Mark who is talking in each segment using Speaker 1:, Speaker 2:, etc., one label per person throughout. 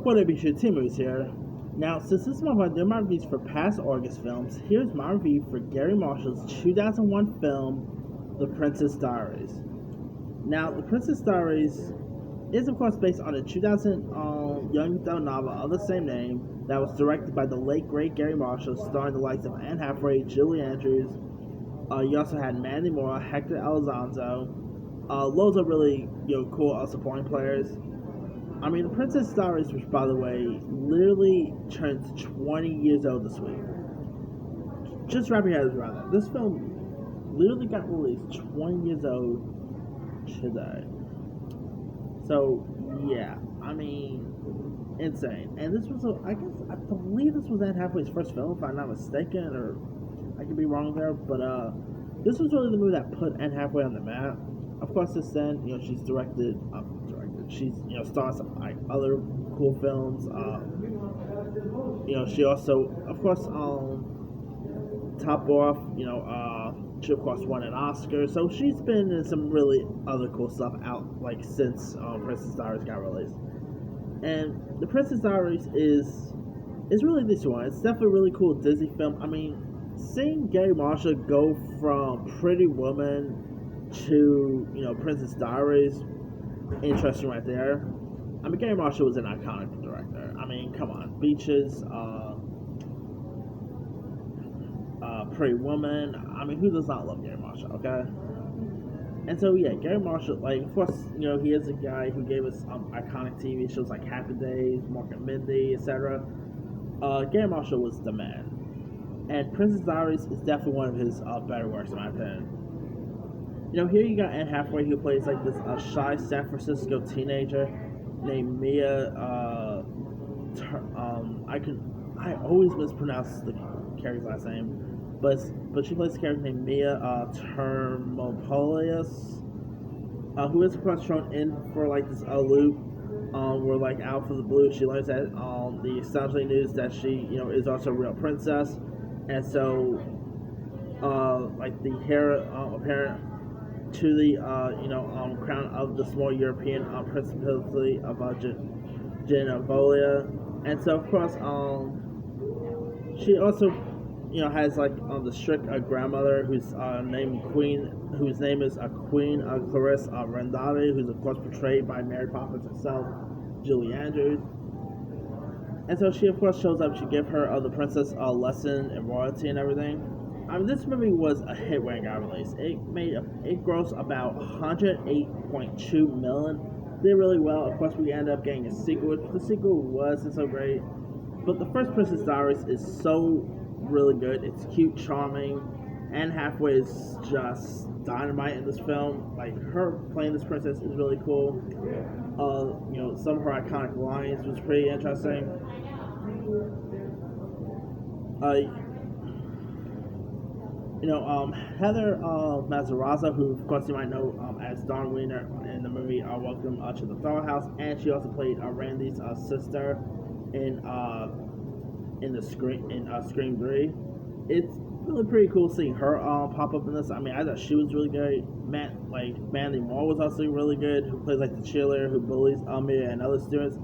Speaker 1: What up, your Team Movies here. Now, since this is my reviews for past August films, here's my review for Gary Marshall's 2001 film, The Princess Diaries. Now, The Princess Diaries is, of course, based on a 2000 young adult novel of the same name that was directed by the late great Gary Marshall, starring the likes of Anne Hathaway, Julie Andrews. You also had Mandy Moore, Hector Elizondo, loads of really cool supporting players. I mean, The Princess Diaries, which, by the way, literally turns 20 years old this week. Just wrap your heads around that. This film literally got released 20 years old today. So, yeah, I mean, insane. And this was, I believe this was Anne Hathaway's first film, if I'm not mistaken, or I could be wrong there, but this was really the movie that put Anne Hathaway on the map. Of course, since then, she's she's stars some other cool films. She also, of course, top off, she of course won an Oscar, so she's been in some really other cool stuff out since Princess Diaries got released. And The Princess Diaries is really this one. It's definitely a really cool Disney film. I mean, seeing Gary Marshall go from Pretty Woman to Princess Diaries, interesting right there. I mean, Gary Marshall was an iconic director. I mean, come on, Beaches, Pretty Woman. I mean, who does not love Gary Marshall? Okay. And so yeah, Gary Marshall, of course, he is a guy who gave us iconic TV shows like Happy Days, Mork and Mindy, etc. Gary Marshall was the man. And Princess Diaries is definitely one of his better works, in my opinion. Here you got Anne Hathaway, who plays this shy San Francisco teenager named Mia. I always mispronounce the character's last name, but she plays a character named Mia Termopolius, who is of course thrown in for this loop. Where out for the blue, she learns that the astonishing news that she is also a real princess, and so the heir apparent to the crown of the small European principality of Genavolia. And so of course she also has the strict grandmother whose name is Queen Clarisse Rendati, who's of course portrayed by Mary Poppins herself, Julie Andrews. And so she of course shows up to give her the princess a lesson in royalty and everything. I mean, this movie was a hit when it got released. It grossed about $108.2 million. Did really well. Of course, we ended up getting a sequel. The sequel wasn't so great, but the first Princess Diaries is so really good. It's cute, charming. Anne Hathaway is just dynamite in this film. Her playing this princess is really cool. Some of her iconic lines was pretty interesting. Heather Mazzarazza, who of course you might know as Dawn Wiener in the movie Welcome to the Dollhouse, and she also played Randy's sister in Scream 3. It's really pretty cool seeing her pop up in this. I mean, I thought she was really good. Mandy Moore was also really good, who plays the cheerleader who bullies Amir and other students.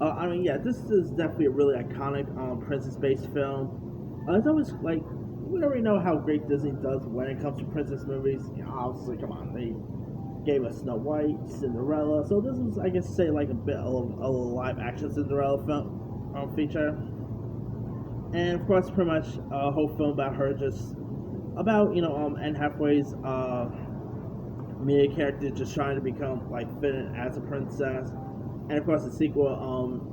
Speaker 1: I mean, yeah, this is definitely a really iconic princess-based film. It's always we already know how great Disney does when it comes to princess movies. Obviously, come on, they gave us Snow White, Cinderella. So this is, I guess, say a bit of a live action Cinderella film feature. And of course, pretty much a whole film about her, just about Anne Hathaway's Mia character just trying to become fitting as a princess. And of course, the sequel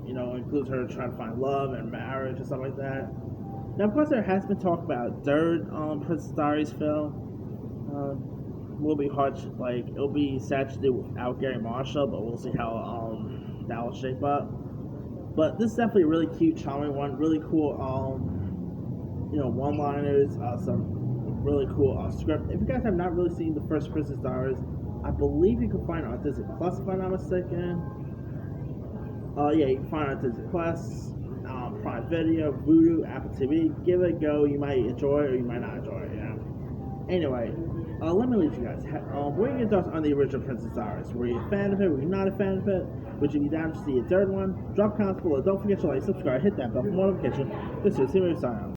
Speaker 1: includes her trying to find love and marriage and stuff like that. Now, of course, there has been talk about a third Princess Diaries film. Will be hard, it'll be sad to do without Gary Marshall, but we'll see how that will shape up. But this is definitely a really cute, charming one. Really cool, one-liners. Some really cool script. If you guys have not really seen the first Princess Diaries, I believe you can find it on Disney Plus, if I'm not mistaken. Yeah, you can find it on Disney Plus. Prime Video, Vudu, Apple TV. Give it a go. You might enjoy it or you might not enjoy it. Anyway, let me leave you guys. What are your thoughts on the original Princess Diaries? Were you a fan of it? Were you not a fan of it? Would you be down to see a third one? Drop comments below. Don't forget to like, subscribe, hit that bell for more notifications. This is Siri sign out.